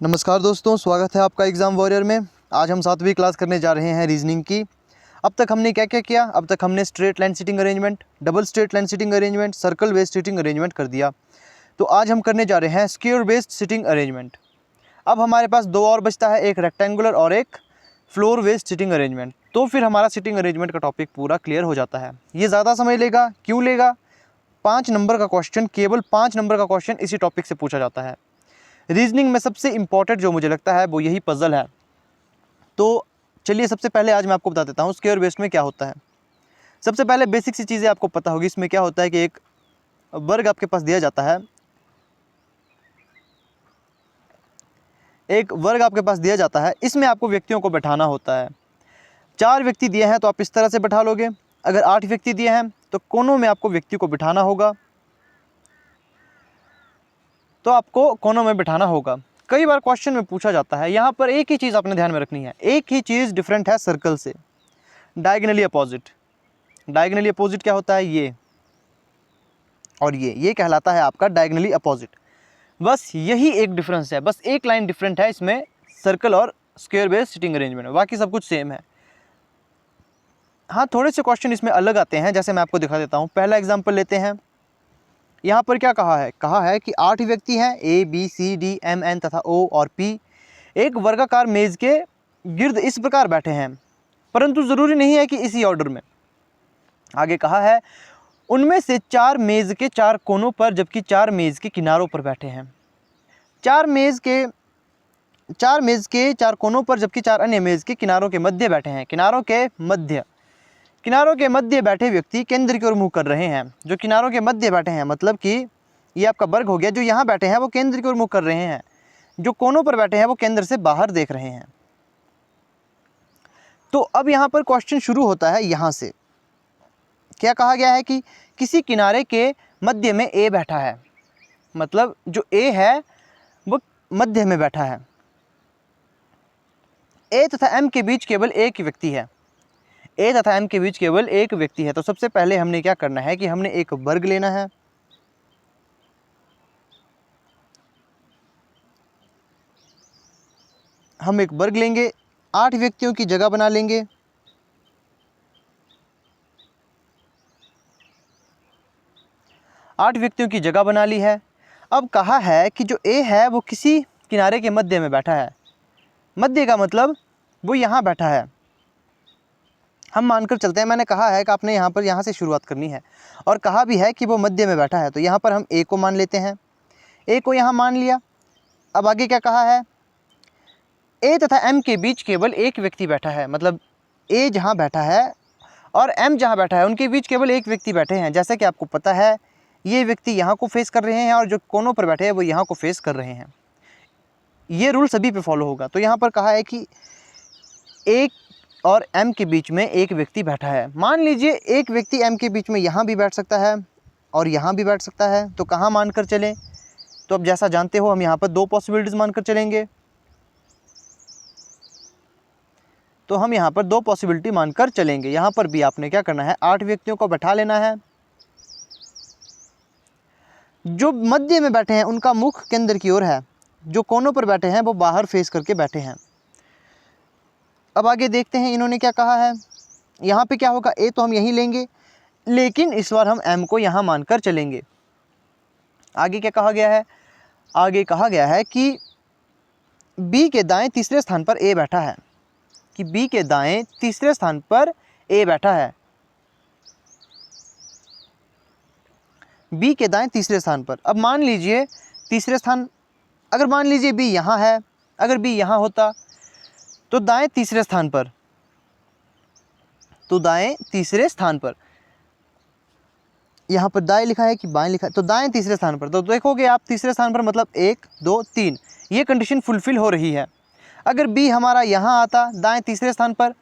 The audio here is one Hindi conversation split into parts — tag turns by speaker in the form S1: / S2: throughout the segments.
S1: नमस्कार दोस्तों, स्वागत है आपका एग्ज़ाम वॉरियर में। आज हम 7वीं क्लास करने जा रहे हैं रीजनिंग की। अब तक हमने क्या क्या किया? अब तक हमने straight line sitting arrangement, double straight line sitting arrangement, circle based sitting arrangement कर दिया। तो आज हम करने जा रहे हैं स्क्वायर बेस्ड सिटिंग अरेंजमेंट। अब हमारे पास दो और बचता है, एक रेक्टेंगुलर और एक फ्लोर बेस्ड सिटिंग अरेंजमेंट। तो फिर हमारा सिटिंग अरेंजमेंट का टॉपिक पूरा क्लियर हो जाता है। ये ज़्यादा समय लेगा, क्यों लेगा? 5 नंबर का क्वेश्चन, केवल 5 नंबर का क्वेश्चन इसी टॉपिक से पूछा जाता है। रीजनिंग में सबसे इम्पॉर्टेंट जो मुझे लगता है वो यही पज़ल है। तो चलिए सबसे पहले आज मैं आपको बता देता हूँ स्क्वायर बेस्ड में क्या होता है। सबसे पहले बेसिक सी चीज़ें आपको पता होगी। इसमें क्या होता है कि एक वर्ग आपके पास दिया जाता है, एक वर्ग आपके पास दिया जाता है। इसमें आपको व्यक्तियों को बैठाना होता है। 4 व्यक्ति दिए हैं तो आप इस तरह से बैठा लोगे। अगर 8 व्यक्ति दिए हैं तो कोनों में आपको व्यक्ति को बिठाना होगा, तो आपको कोनों में बिठाना होगा। कई बार क्वेश्चन में पूछा जाता है, यहाँ पर एक ही चीज़ आपने ध्यान में रखनी है, एक ही चीज़ डिफरेंट है सर्कल से, डायगनली अपोजिट। डायगनली अपोजिट क्या होता है? ये और ये कहलाता है आपका डायगनली अपोजिट। बस यही एक डिफरेंस है, बस एक लाइन डिफरेंट है इसमें सर्कल और स्क्वायर बेस्ड सिटिंग अरेंजमेंट में, बाकी सब कुछ सेम है। हाँ, थोड़े से क्वेश्चन इसमें अलग आते हैं, जैसे मैं आपको दिखा देता हूँ। पहला एग्जाम्पल लेते हैं। यहाँ पर क्या कहा है कि 8 व्यक्ति हैं, A B C D M N तथा ओ और पी एक वर्गाकार मेज़ के गिर्द इस प्रकार बैठे हैं, परंतु ज़रूरी नहीं है कि इसी ऑर्डर में। आगे कहा है उनमें से 4 मेज़ के 4 कोनों पर जबकि 4 मेज़ के किनारों पर बैठे हैं। 4 मेज़ के 4 कोनों पर जबकि 4 अन्य मेज़ के किनारों के मध्य बैठे हैं। किनारों के मध्य बैठे व्यक्ति केंद्र की ओर मुँह कर रहे हैं। जो किनारों के मध्य बैठे हैं मतलब कि ये आपका वर्ग हो गया। जो यहाँ बैठे हैं वो केंद्र की ओर मुँह कर रहे हैं, जो कोनों पर बैठे हैं वो केंद्र से बाहर देख रहे हैं। तो अब यहाँ पर क्वेश्चन शुरू होता है। यहाँ से क्या कहा गया है कि किसी किनारे के मध्य में ए बैठा है, मतलब जो ए है वो मध्य में बैठा है। ए तथा एम के बीच केवल एक व्यक्ति है। ए तथा एम के बीच केवल एक व्यक्ति है। तो सबसे पहले हमने क्या करना है कि हमने एक वर्ग लेना है। हम एक वर्ग लेंगे, 8 व्यक्तियों की जगह बना लेंगे। आठ व्यक्तियों की जगह बना ली है। अब कहा है कि जो ए है वो किसी किनारे के मध्य में बैठा है। मध्य का मतलब वो यहाँ बैठा है। हम मानकर चलते हैं, मैंने कहा है कि आपने यहाँ से शुरुआत करनी है, और कहा भी है कि वो मध्य में बैठा है। तो यहाँ पर हम ए को मान लेते हैं। ए को यहाँ मान लिया। अब आगे क्या कहा है? ए तथा एम के बीच केवल एक व्यक्ति बैठा है, मतलब ए जहाँ बैठा है और एम जहाँ बैठा है उनके बीच केवल एक व्यक्ति बैठे हैं। जैसा कि आपको पता है ये व्यक्ति यहाँ को फेस कर रहे हैं और जो कोनों पर बैठे हैं वो यहाँ को फेस कर रहे हैं। ये रूल सभी पे फॉलो होगा। तो यहाँ पर कहा है कि एक और एम के बीच में एक व्यक्ति बैठा है। मान लीजिए एक व्यक्ति एम के बीच में यहाँ भी बैठ सकता है और यहाँ भी बैठ सकता है। तो कहाँ मानकर चलें? तो अब जैसा जानते हो हम यहाँ पर 2 पॉसिबिलिटीज़ मानकर चलेंगे। तो हम यहाँ पर 2 पॉसिबिलिटी मानकर चलेंगे। यहाँ पर भी आपने क्या करना है, 8 व्यक्तियों को बैठा लेना है। जो मध्य में बैठे हैं उनका मुख केंद्र की ओर है, जो कोनों पर बैठे हैं वो बाहर फेस करके बैठे हैं। अब आगे देखते हैं इन्होंने क्या कहा है। यहाँ पे क्या होगा, ए तो हम यहीं लेंगे, लेकिन इस बार हम एम को यहाँ मानकर चलेंगे। आगे क्या कहा गया है? आगे कहा गया है कि बी के दाएं तीसरे स्थान पर ए बैठा है, कि बी के दाएं तीसरे स्थान पर ए बैठा है। बी के दाएं तीसरे स्थान पर। अब मान लीजिए तीसरे स्थान, अगर मान लीजिए बी यहाँ है, अगर बी यहाँ होता तो दाएं तीसरे स्थान पर, तो दाएं तीसरे स्थान पर, यहाँ पर दाएं लिखा है कि बाएं लिखा है, तो दाएं तीसरे स्थान पर। तो देखोगे आप तीसरे स्थान पर मतलब 1 2 3, ये कंडीशन फुलफिल हो रही है। अगर बी हमारा यहाँ आता दाएं तीसरे स्थान पर,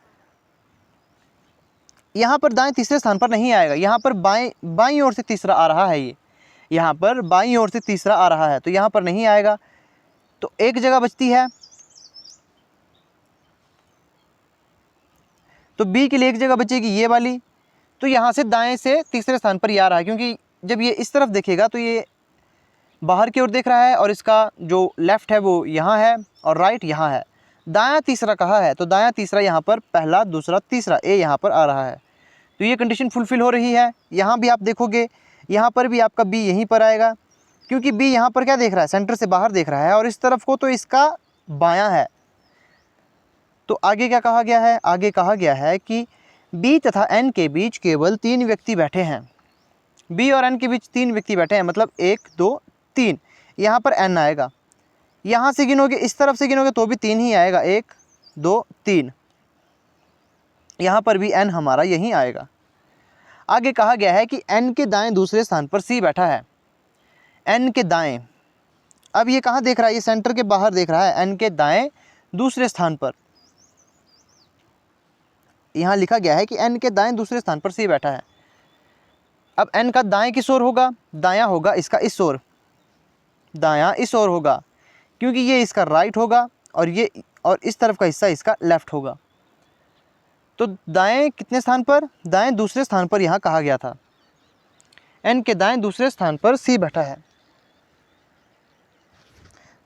S1: यहाँ पर दाएं तीसरे स्थान पर नहीं आएगा, यहाँ पर बाईं ओर से तीसरा आ रहा है। ये यहाँ पर बाईं ओर से तीसरा आ रहा है, तो यहाँ पर नहीं आएगा। तो एक जगह बचती है, तो बी के लिए एक जगह बचेगी ये वाली। तो यहाँ से दाएं से तीसरे स्थान पर ये आ रहा है, क्योंकि जब ये इस तरफ देखेगा तो ये बाहर की ओर देख रहा है और इसका जो लेफ़्ट है वो यहाँ है और राइट यहाँ है। दायां तीसरा कहाँ है, तो दायां तीसरा यहाँ पर पहला दूसरा तीसरा ए यहाँ पर आ रहा है। तो ये कंडीशन फुलफ़िल हो रही है। यहाँ भी आप देखोगे, यहाँ पर भी आपका बी यहीं पर आएगा, क्योंकि बी यहाँ पर क्या देख रहा है, सेंटर से बाहर देख रहा है और इस तरफ को तो इसका बायां है। तो आगे क्या कहा गया है, आगे कहा गया है कि बी तथा एन के बीच केवल 3 व्यक्ति बैठे हैं। बी और एन के बीच 3 व्यक्ति बैठे हैं, मतलब 1 2 3। यहाँ पर एन आएगा, यहाँ से गिनोगे, इस तरफ से गिनोगे तो भी 3 ही आएगा, 1 2 3। यहाँ पर भी एन हमारा यहीं आएगा। आगे कहा गया है कि एन के दाएं दूसरे स्थान पर सी बैठा है। एन के दाएं, अब ये कहाँ देख रहा है, ये सेंटर के बाहर देख रहा है। एन के दाएं दूसरे स्थान पर, यहाँ लिखा गया है कि एन के दाएं दूसरे स्थान पर सी बैठा है। अब एन का दाएं किस ओर होगा, दायां होगा इसका इस ओर, दायां इस ओर होगा, क्योंकि ये इसका राइट होगा और ये और इस तरफ का हिस्सा इसका लेफ्ट होगा। तो दाएं कितने स्थान पर, दाएं दूसरे स्थान पर यहाँ कहा गया था। एन के दाएं दूसरे स्थान पर सी बैठा है।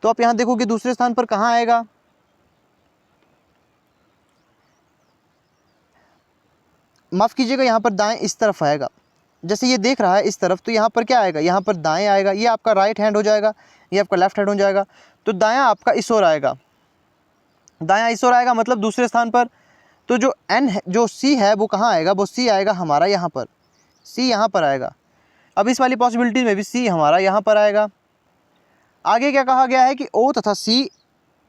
S1: तो आप यहाँ देखोगे दूसरे स्थान पर कहाँ आएगा, माफ़ कीजिएगा, यहाँ पर दाएं इस तरफ आएगा। जैसे ये देख रहा है इस तरफ, तो यहाँ पर क्या आएगा, यहाँ पर दाएं आएगा। ये आपका राइट हैंड हो जाएगा, ये आपका लेफ्ट हैंड हो जाएगा। तो दायां आपका इस ओर आएगा, दायां इस ओर आएगा, मतलब दूसरे स्थान पर। तो जो एन है, जो सी है वो कहाँ आएगा, वो सी आएगा हमारा यहाँ पर, सी यहाँ पर आएगा। अब इस वाली पॉसिबिलिटी में भी सी हमारा यहाँ पर आएगा। आगे क्या कहा गया है कि ओ तथा सी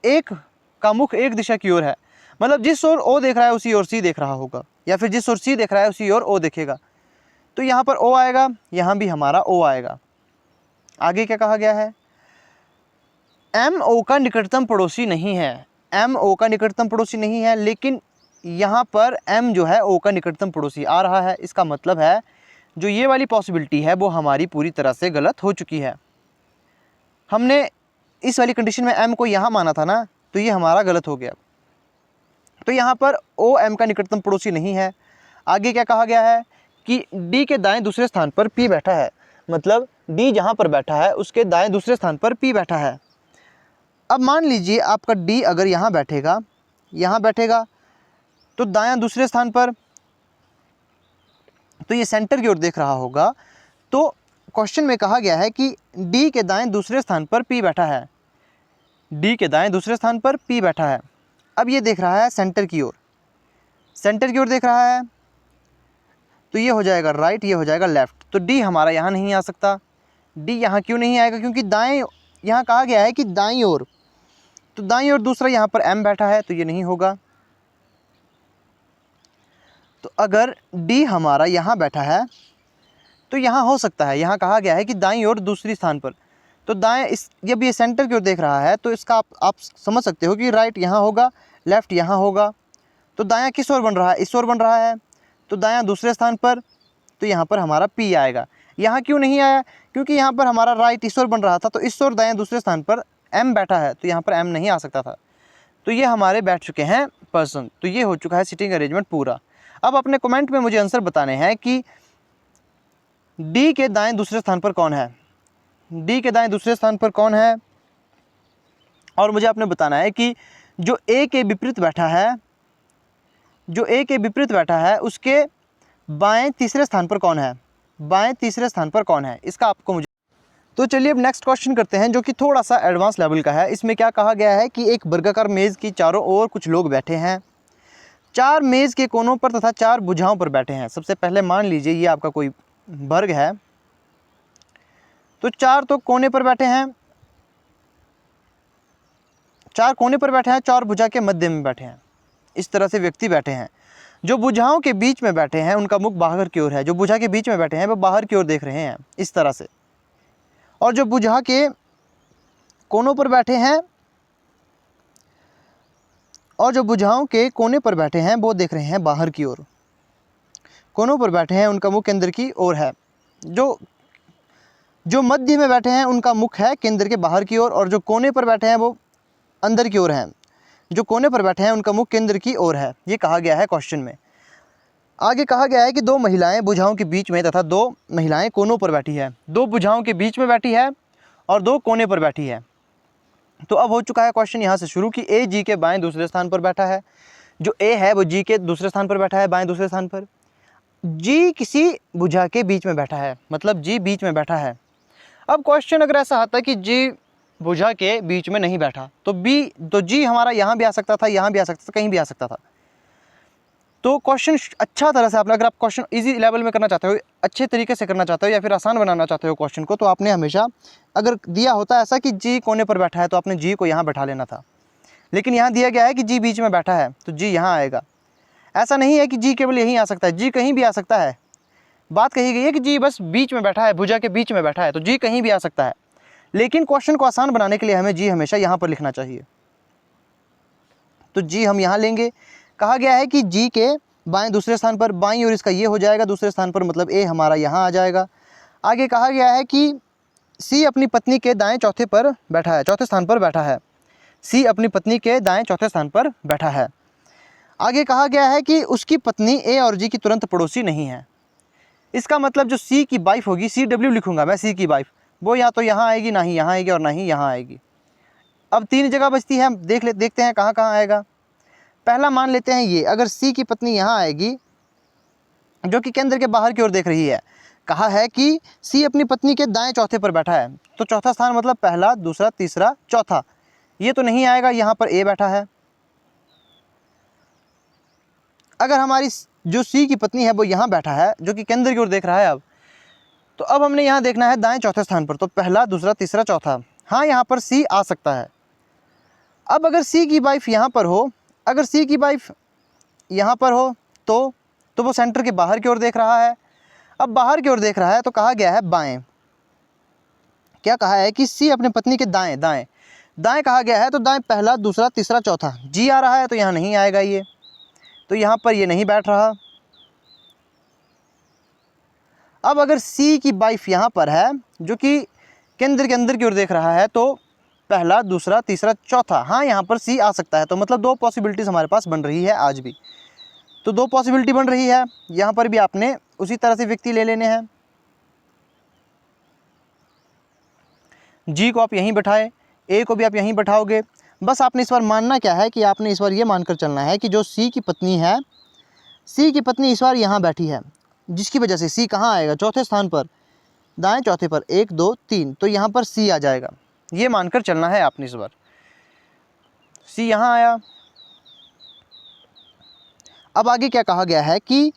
S1: एक का मुख एक दिशा की ओर है, मतलब जिस ओर ओ देख रहा है उसी ओर सी देख रहा होगा, या फिर जिस ओर सी देख रहा है उसी ओर ओ देखेगा। तो यहाँ पर ओ आएगा, यहाँ भी हमारा ओ आएगा। आगे क्या कहा गया है, एम ओ का निकटतम पड़ोसी नहीं है। एम ओ का निकटतम पड़ोसी नहीं है, लेकिन यहाँ पर एम जो है ओ का निकटतम पड़ोसी आ रहा है। इसका मतलब है जो ये वाली पॉसिबिलिटी है वो हमारी पूरी तरह से गलत हो चुकी है। हमने इस वाली कंडीशन में एम को यहाँ माना था ना, तो ये हमारा गलत हो गया। तो यहाँ पर ओ एम का निकटतम पड़ोसी नहीं है। आगे क्या कहा गया है कि डी के दाएं दूसरे स्थान पर पी बैठा है, मतलब डी जहाँ पर बैठा है उसके दाएं दूसरे स्थान पर पी बैठा है। अब मान लीजिए आपका डी अगर यहाँ बैठेगा, यहाँ बैठेगा, तो दायां दूसरे स्थान पर, तो ये सेंटर की ओर देख रहा होगा। तो क्वेश्चन में कहा गया है कि डी के दाएं दूसरे स्थान पर पी बैठा है, डी के दाएं दूसरे स्थान पर पी बैठा है। अब ये देख रहा है सेंटर की ओर, सेंटर की ओर देख रहा है, तो ये हो जाएगा राइट, ये हो जाएगा लेफ़्ट। तो डी हमारा यहाँ नहीं आ सकता। डी यहाँ क्यों नहीं आएगा, क्योंकि दाएं, यहाँ कहा गया है कि दाईं ओर, तो दाईं ओर दूसरा यहाँ पर एम बैठा है, तो ये नहीं होगा। तो अगर डी हमारा यहाँ बैठा है तो यहाँ हो सकता है, यहाँ कहा गया है कि दाईं ओर दूसरी स्थान पर, तो दाएं इस, जब ये सेंटर की ओर देख रहा है तो इसका आप समझ सकते हो कि राइट यहाँ होगा, लेफ़्ट यहाँ होगा। तो दायां किस ओर बन रहा है, इस ओर बन रहा है, तो दायां दूसरे स्थान पर, तो यहाँ पर हमारा पी आएगा। यहाँ क्यों नहीं आया, क्योंकि यहाँ पर हमारा राइट इस ओर बन रहा था, तो इस ओर दायां दूसरे स्थान पर एम बैठा है, तो यहाँ पर एम नहीं आ सकता था। तो ये हमारे बैठ चुके हैं पर्सन। तो ये हो चुका है सिटिंग अरेंजमेंट पूरा। अब अपने कमेंट में मुझे आंसर बताने हैं कि डी के दाएं दूसरे स्थान पर कौन है, डी के दाएं दूसरे स्थान पर कौन है, और मुझे आपने बताना है कि जो ए के विपरीत बैठा है, जो ए के विपरीत बैठा है उसके बाएं तीसरे स्थान पर कौन है, बाएं तीसरे स्थान पर कौन है, इसका आपको मुझे। तो चलिए अब नेक्स्ट क्वेश्चन करते हैं जो कि थोड़ा सा एडवांस लेवल का है। इसमें क्या कहा गया है कि एक वर्गाकार मेज़ की चारों ओर कुछ लोग बैठे हैं, 4 मेज़ के कोनों पर तथा 4 भुजाओं पर बैठे हैं। सबसे पहले मान लीजिए ये आपका कोई वर्ग है, तो 4 तो कोने पर बैठे हैं, 4 कोने पर बैठे हैं, 4 भुजा के मध्य में बैठे हैं। इस तरह से व्यक्ति बैठे हैं। जो भुजाओं के बीच में बैठे हैं उनका मुख बाहर की ओर है, जो भुजा के बीच में बैठे हैं वो बाहर की ओर देख रहे हैं इस तरह से। और जो भुजा के कोनों पर बैठे हैं, और जो भुजाओं के कोने पर बैठे हैं वो देख रहे हैं बाहर की ओर। कोनों पर बैठे हैं उनका मुख केंद्र की ओर है। जो मध्य में बैठे हैं उनका मुख है केंद्र के बाहर की ओर, और जो कोने पर बैठे हैं वो अंदर की ओर हैं। जो कोने पर बैठे हैं उनका मुख केंद्र की ओर है। ये कहा गया है क्वेश्चन में। आगे कहा गया है कि 2 महिलाएं भुजाओं के बीच में तथा 2 महिलाएं कोनों पर बैठी है। 2 भुजाओं के बीच में बैठी है और 2 कोने पर बैठी है। तो अब हो चुका है क्वेश्चन यहाँ से शुरू कि ए जी के बाएं दूसरे स्थान पर बैठा है, जो ए है वो जी के दूसरे स्थान पर बैठा है, बाएं दूसरे स्थान पर। जी किसी भुजा के बीच में बैठा है, मतलब जी बीच में बैठा है। अब क्वेश्चन अगर ऐसा आता कि जी भुजा के बीच में नहीं बैठा तो जी हमारा यहाँ भी आ सकता था, यहाँ भी आ सकता था, कहीं भी आ सकता था। तो क्वेश्चन अच्छा तरह से आपने, अगर आप क्वेश्चन इजी लेवल में करना चाहते हो, अच्छे तरीके से करना चाहते हो या फिर आसान बनाना चाहते हो क्वेश्चन को, तो आपने हमेशा, अगर दिया होता ऐसा कि जी कोने पर बैठा है तो आपने जी को यहाँ बैठा लेना था। लेकिन यहाँ दिया गया है कि जी बीच में बैठा है तो जी यहाँ आएगा। ऐसा नहीं है कि जी केवल यहीं आ सकता है, जी कहीं भी आ सकता है। बात कही गई है कि जी बस बीच में बैठा है, भुजा के बीच में बैठा है, तो जी कहीं भी आ सकता है। लेकिन क्वेश्चन को आसान बनाने के लिए हमें जी हमेशा यहाँ पर लिखना चाहिए। तो जी हम यहाँ लेंगे। कहा गया है कि जी के बाएं दूसरे स्थान पर, बाईं और इसका ये हो जाएगा दूसरे स्थान पर, मतलब ए हमारा यहाँ आ जाएगा। आगे कहा गया है कि सी अपनी पत्नी के दाएं चौथे पर बैठा है, चौथे स्थान पर बैठा है। सी अपनी पत्नी के दाएं चौथे स्थान पर बैठा है। आगे कहा गया है कि उसकी पत्नी ए और जी की तुरंत पड़ोसी नहीं है। इसका मतलब जो सी की वाइफ होगी, सी डब्ल्यू लिखूंगा मैं, सी की वाइफ, वो या तो यहाँ आएगी, ना ही यहाँ आएगी और ना ही यहाँ आएगी। अब 3 जगह बचती है, देखते हैं कहाँ कहाँ आएगा। पहला मान लेते हैं ये, अगर सी की पत्नी यहाँ आएगी जो कि केंद्र के बाहर की ओर देख रही है। कहा है कि सी अपनी पत्नी के दाएं चौथे पर बैठा है, तो चौथा स्थान मतलब पहला, दूसरा, तीसरा, चौथा, ये तो नहीं आएगा, यहाँ पर ए बैठा है। अगर हमारी जो सी की पत्नी है वो यहाँ बैठा है जो कि केंद्र की ओर देख रहा है, तो अब हमने यहाँ देखना है दाएं चौथे स्थान पर, तो पहला, दूसरा, तीसरा, चौथा, हाँ यहाँ पर सी आ सकता है। अब अगर सी की वाइफ यहाँ पर हो, अगर सी की वाइफ यहाँ पर हो तो वो सेंटर के बाहर की ओर देख रहा है। अब बाहर की ओर देख रहा है तो कहा गया है बाएं। क्या कहा है कि सी अपने पत्नी के दाएं, दाएं दाएं कहा गया है, तो दाएं पहला, दूसरा, तीसरा, चौथा, जी आ रहा है तो यहाँ नहीं आएगा ये, तो यहाँ पर ये नहीं बैठ रहा। अब अगर सी की वाइफ यहाँ पर है जो कि केंद्र के अंदर की ओर देख रहा है, तो पहला, दूसरा, तीसरा, चौथा, हाँ यहाँ पर सी आ सकता है। तो मतलब 2 पॉसिबिलिटीज़ हमारे पास बन रही है आज भी, तो 2 पॉसिबिलिटी बन रही है। यहाँ पर भी आपने उसी तरह से व्यक्ति ले लेने हैं। जी को आप यहीं बैठाए, ए को भी आप यहीं बैठाओगे। बस आपने इस बार मानना क्या है कि आपने इस बार ये मानकर चलना है कि जो सी की पत्नी है, सी की पत्नी इस बार यहाँ बैठी है, जिसकी वजह से सी कहाँ आएगा, चौथे स्थान पर, दाएं चौथे पर, 1, 2, 3, तो यहाँ पर सी आ जाएगा। ये मानकर चलना है आपने इस बार। सी यहाँ आया। अब आगे क्या कहा गया है कि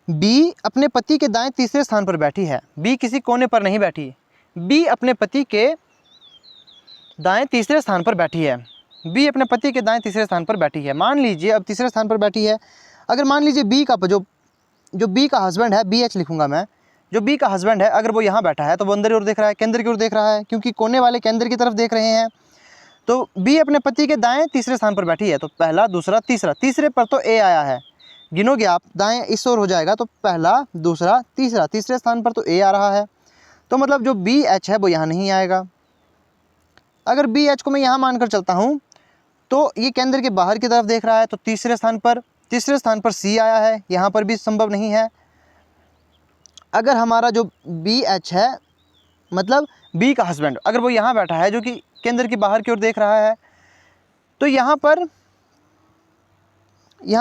S1: बी अपने पति के दाएं तीसरे स्थान पर बैठी है। बी किसी कोने पर नहीं बैठी, बी अपने पति के दाएं तीसरे स्थान पर बैठी है। बी अपने पति के दाएं तीसरे स्थान पर बैठी है। मान लीजिए अब तीसरे स्थान पर बैठी है, अगर मान लीजिए बी का जो बी का हस्बैंड है, बी एच लिखूंगा मैं, जो बी का हस्बैंड है, अगर वो यहाँ बैठा है तो वो अंदर की ओर देख रहा है, केंद्र की ओर देख रहा है, क्योंकि कोने वाले केंद्र की तरफ देख रहे हैं। तो बी अपने पति के दाएं तीसरे स्थान पर बैठी है, तो पहला, दूसरा, तीसरा, तीसरे पर तो ए आया है, गिनोगे आप, दाएं इस ओर हो जाएगा, तो पहला, दूसरा, तीसरा, तीसरे स्थान पर तो ए आ रहा है, तो मतलब जो बी एच है वो यहाँ नहीं आएगा। अगर बी एच को मैं यहाँ मानकर चलता हूँ तो ये केंद्र के बाहर की तरफ देख रहा है, तो तीसरे स्थान पर सी आया है, यहाँ पर भी संभव नहीं है। अगर हमारा जो बी एच है, मतलब बी का हस्बैंड, अगर वो यहाँ बैठा है जो कि केंद्र के बाहर की ओर देख रहा है, तो यहाँ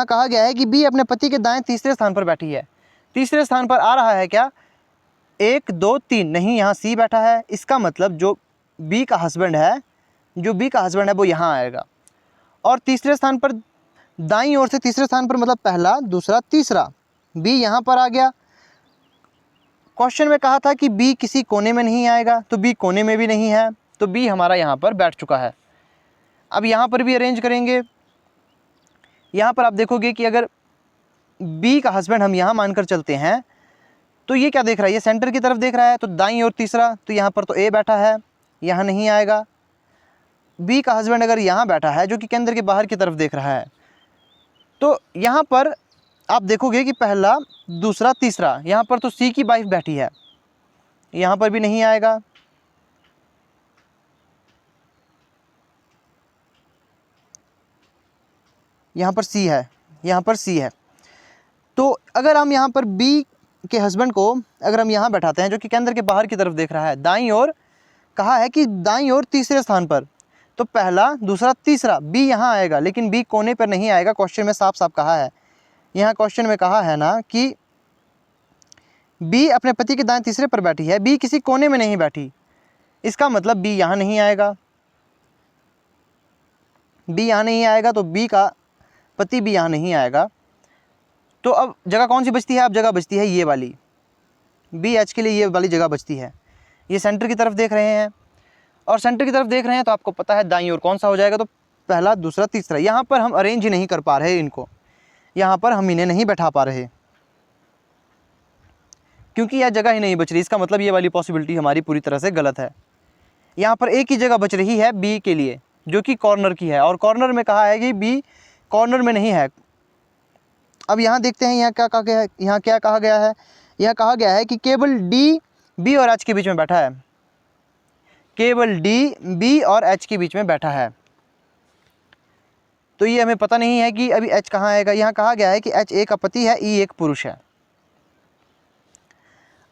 S1: कहा गया है कि बी अपने पति के दाएं तीसरे स्थान पर बैठी है। तीसरे स्थान पर आ रहा है क्या, 1, 2, 3, नहीं, यहाँ सी बैठा है। इसका मतलब जो बी का हस्बैंड है वो यहाँ आएगा। और तीसरे स्थान पर, दाईं ओर से तीसरे स्थान पर, मतलब पहला, दूसरा, तीसरा, बी यहाँ पर आ गया। क्वेश्चन में कहा था कि बी किसी कोने में नहीं आएगा, तो बी कोने में भी नहीं है, तो बी हमारा यहाँ पर बैठ चुका है। अब यहाँ पर भी अरेंज करेंगे। यहाँ पर आप देखोगे कि अगर बी का हस्बैंड हम यहाँ मानकर चलते हैं, तो ये क्या देख रहा है, ये सेंटर की तरफ देख रहा है, तो दाईं ओर तीसरा, तो यहाँ पर तो ए बैठा है, यहाँ नहीं आएगा। बी का हस्बैंड अगर यहाँ बैठा है जो कि केंद्र के बाहर की तरफ देख रहा है, तो यहाँ पर आप देखोगे कि पहला, दूसरा, तीसरा, यहाँ पर तो सी की वाइफ बैठी है, यहाँ पर भी नहीं आएगा। यहाँ पर सी है, यहाँ पर सी है। तो अगर हम यहाँ पर बी के हस्बैंड को अगर हम यहाँ बैठाते हैं जो कि केंद्र के बाहर की तरफ देख रहा है, दाईं ओर कहा है कि दाईं ओर तीसरे स्थान पर, तो पहला, दूसरा, तीसरा, बी यहाँ आएगा, लेकिन बी कोने पर नहीं आएगा। क्वेश्चन में साफ साफ कहा है, यहाँ क्वेश्चन में कहा है ना कि बी अपने पति के दाएं तीसरे पर बैठी है, बी किसी कोने में नहीं बैठी। इसका मतलब बी यहाँ नहीं आएगा, बी यहाँ नहीं आएगा, तो बी का पति भी यहाँ नहीं आएगा। तो अब जगह कौन सी बचती है? अब जगह बचती है ये वाली, बी एच के लिए ये वाली जगह बचती है। ये सेंटर की तरफ देख रहे हैं, और सेंटर की तरफ देख रहे हैं तो आपको पता है दाईं ओर कौन सा हो जाएगा, तो पहला, दूसरा, तीसरा। यहाँ पर हम अरेंज ही नहीं कर पा रहे इनको, यहाँ पर हम इन्हें नहीं बैठा पा रहे, क्योंकि यह जगह ही नहीं बच रही। इसका मतलब ये वाली पॉसिबिलिटी हमारी पूरी तरह से गलत है। यहाँ पर एक ही जगह बच रही है बी के लिए, जो कि कॉर्नर की है, और कॉर्नर में कहा है कि बी कॉर्नर में नहीं है। अब यहाँ देखते हैं यहाँ क्या कहा गया है, यहाँ क्या कहा गया है, यहाँ कहा गया है कि केवल डी बी और एच के बीच में बैठा है, केवल डी बी और एच के बीच में बैठा है। तो ये हमें पता नहीं है कि अभी एच कहाँ आएगा। यहाँ कहा गया है कि एच एक का पति है, ई एक पुरुष है।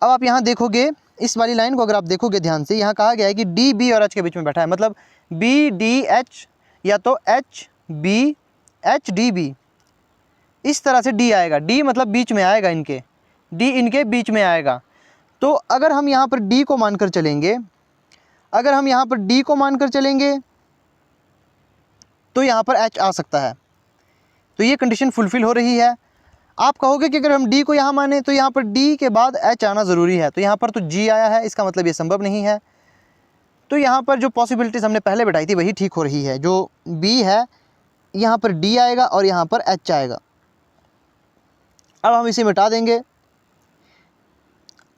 S1: अब आप यहाँ देखोगे इस वाली लाइन को, अगर आप देखोगे ध्यान से, यहाँ कहा गया है कि डी बी और एच के बीच में बैठा है, मतलब बी डी एच, या तो H B H D B, इस तरह से डी आएगा। डी मतलब बीच में आएगा, इनके डी इनके बीच में आएगा। तो अगर हम यहाँ पर डी को मानकर चलेंगे, अगर हम यहाँ पर डी को मानकर चलेंगे तो यहाँ पर एच आ सकता है। तो ये कंडीशन फुलफिल हो रही है। आप कहोगे कि अगर हम डी को यहाँ माने तो यहाँ पर डी के बाद एच आना ज़रूरी है, तो यहाँ पर तो जी आया है, इसका मतलब ये संभव नहीं है। तो यहाँ पर जो पॉसिबिलिटीज़ हमने पहले बैठाई थी वही ठीक हो रही है। जो बी है यहाँ पर डी आएगा और यहाँ पर एच आएगा। अब हम इसे मिटा देंगे।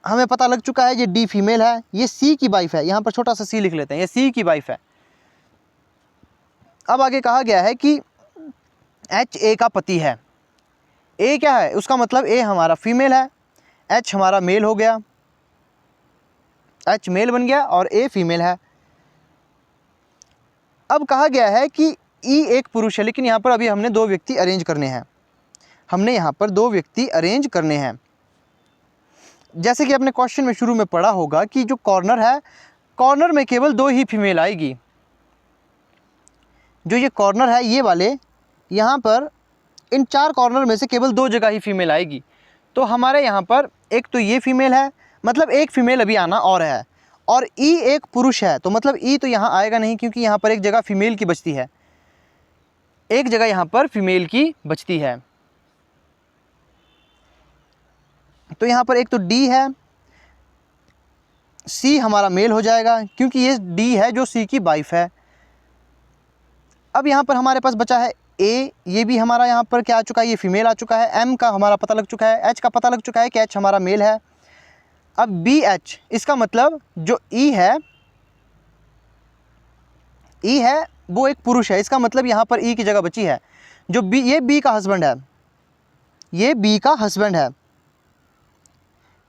S1: हमें पता लग चुका है ये डी फीमेल है, ये सी की वाइफ है। यहाँ पर छोटा सा सी लिख लेते हैं, ये सी की वाइफ है। अब आगे कहा गया है कि एच ए का पति है। ए क्या है? उसका मतलब ए हमारा फीमेल है, एच हमारा मेल हो गया, एच मेल बन गया और ए फीमेल है। अब कहा गया है कि ई एक पुरुष है, लेकिन यहाँ पर अभी हमने दो व्यक्ति अरेंज करने हैं, हमने यहाँ पर दो व्यक्ति अरेंज करने हैं। जैसे कि आपने क्वेश्चन में शुरू में पढ़ा होगा कि जो कॉर्नर है, कॉर्नर में केवल दो ही फीमेल आएगी। जो ये कॉर्नर है ये वाले, यहाँ पर इन चार कॉर्नर में से केवल दो जगह ही फीमेल आएगी। तो हमारे यहाँ पर एक तो ये फीमेल है, मतलब एक फीमेल अभी आना और है, और ई एक पुरुष है, तो मतलब ई तो यहाँ आएगा नहीं, क्योंकि यहाँ पर एक जगह फीमेल की बचती है, एक जगह यहाँ पर फीमेल की बचती है। तो यहाँ पर एक तो डी है, सी हमारा मेल हो जाएगा क्योंकि ये डी है जो सी की वाइफ है। अब यहाँ पर हमारे पास बचा है ए, ये भी हमारा यहाँ पर क्या आ चुका है, ये फीमेल आ चुका है। एम का हमारा पता लग चुका है, एच का पता लग चुका है कि एच हमारा मेल है। अब बी एच, इसका मतलब जो ई है, ई है वो एक पुरुष है, इसका मतलब यहाँ पर ई की जगह बची है। जो बी, ये बी का हस्बैंड है, ये बी का हस्बैंड है।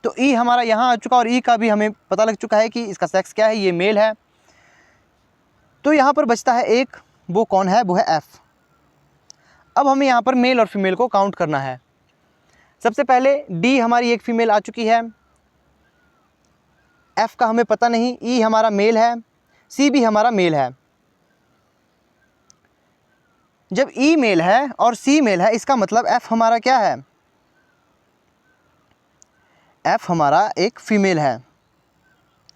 S1: तो ई हमारा यहाँ आ चुका और ई का भी हमें पता लग चुका है कि इसका सेक्स क्या है, ये मेल है। तो यहाँ पर बचता है एक, वो कौन है? वो है एफ। अब हमें यहाँ पर मेल और फीमेल को काउंट करना है। सबसे पहले डी हमारी एक फीमेल आ चुकी है, एफ का हमें पता नहीं, ई हमारा मेल है, सी भी हमारा मेल है। जब ई मेल है और सी मेल है, इसका मतलब एफ हमारा क्या है? एफ हमारा एक फीमेल है,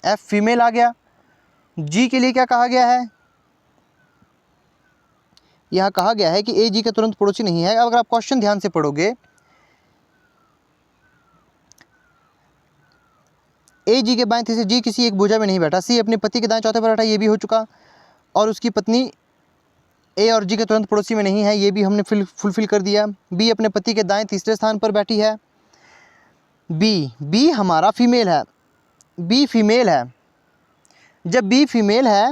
S1: एफ फीमेल आ गया। जी के लिए क्या कहा गया है? यहाँ कहा गया है कि ए जी के तुरंत पड़ोसी नहीं है। अगर आप क्वेश्चन ध्यान से पढ़ोगे, ए जी के बाएं तीसरे, जी किसी एक भुजा में नहीं बैठा, सी अपने पति के दाएं चौथे पर बैठा, ये भी हो चुका, और उसकी पत्नी ए और जी के तुरंत पड़ोसी में नहीं है, ये भी हमने फुलफिल कर दिया। बी अपने पति के दाएं तीसरे स्थान पर बैठी है। बी हमारा फीमेल है, बी फीमेल है। जब बी फीमेल है,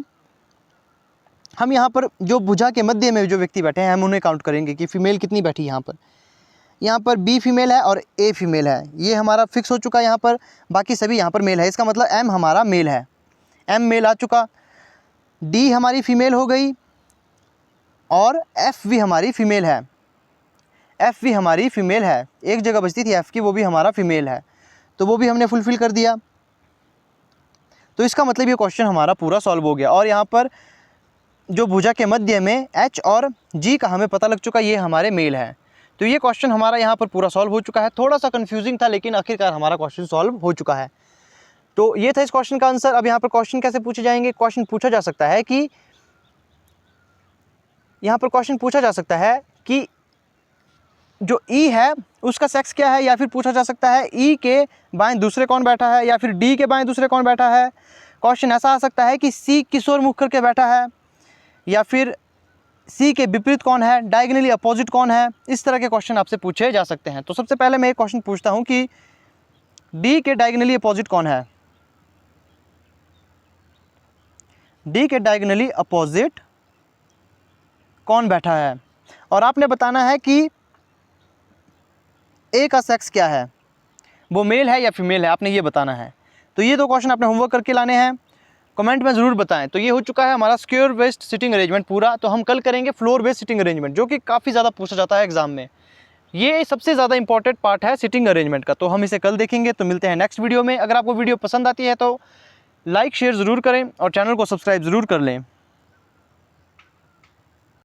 S1: हम यहाँ पर जो भुजा के मध्य में जो व्यक्ति बैठे हैं, हम उन्हें काउंट करेंगे कि फीमेल कितनी बैठी यहाँ पर। यहाँ पर बी फीमेल है और ए फीमेल है, ये हमारा फिक्स हो चुका है यहाँ पर। बाकी सभी यहाँ पर मेल है, इसका मतलब एम हमारा मेल है, एम मेल आ चुका। डी हमारी फीमेल हो गई और एफ भी हमारी फीमेल है, एफ भी हमारी फीमेल है। एक जगह बचती थी एफ की, वो भी हमारा फीमेल है, तो वो भी हमने फुलफिल कर दिया। तो इसका मतलब ये क्वेश्चन हमारा पूरा सॉल्व हो गया। और यहाँ पर जो भुजा के मध्य में H और G का हमें पता लग चुका, ये हमारे मेल है। तो ये क्वेश्चन हमारा यहाँ पर पूरा सॉल्व हो चुका है। थोड़ा सा कन्फ्यूजिंग था लेकिन आखिरकार हमारा क्वेश्चन सॉल्व हो चुका है। तो ये था इस क्वेश्चन का आंसर। अब यहाँ पर क्वेश्चन कैसे पूछे जाएंगे? क्वेश्चन पूछा जा सकता है कि यहाँ पर क्वेश्चन पूछा जा सकता है कि जो E है उसका सेक्स क्या है, या फिर पूछा जा सकता है E के बाएं दूसरे कौन बैठा है, या फिर D के बाएं दूसरे कौन बैठा है। क्वेश्चन ऐसा आ सकता है कि C किस ओर मुख करके बैठा है, या फिर C के विपरीत कौन है, डायगोनली अपोजिट कौन है। इस तरह के क्वेश्चन आपसे पूछे जा सकते हैं। तो सबसे पहले मैं एक क्वेश्चन पूछता हूँ कि D के डायगोनली अपोजिट कौन है। D के डायगोनली अपोजिट कौन बैठा है, और आपने बताना है कि A का सेक्स क्या है, वो मेल है या फीमेल है, आपने ये बताना है। तो ये दो क्वेश्चन आपने होमवर्क करके लाने हैं, कमेंट में ज़रूर बताएं। तो ये हो चुका है हमारा स्क्वायर बेस्ड सिटिंग अरेंजमेंट पूरा। तो हम कल करेंगे फ्लोर बेस्ड सिटिंग अरेंजमेंट, जो कि काफ़ी ज़्यादा पूछा जाता है एग्जाम में। ये सबसे ज़्यादा इंपॉर्टेंट पार्ट है सिटिंग अरेंजमेंट का। तो हम इसे कल देखेंगे। तो मिलते हैं नेक्स्ट वीडियो में। अगर आपको वीडियो पसंद आती है तो लाइक शेयर ज़रूर करें और चैनल को सब्सक्राइब ज़रूर कर लें।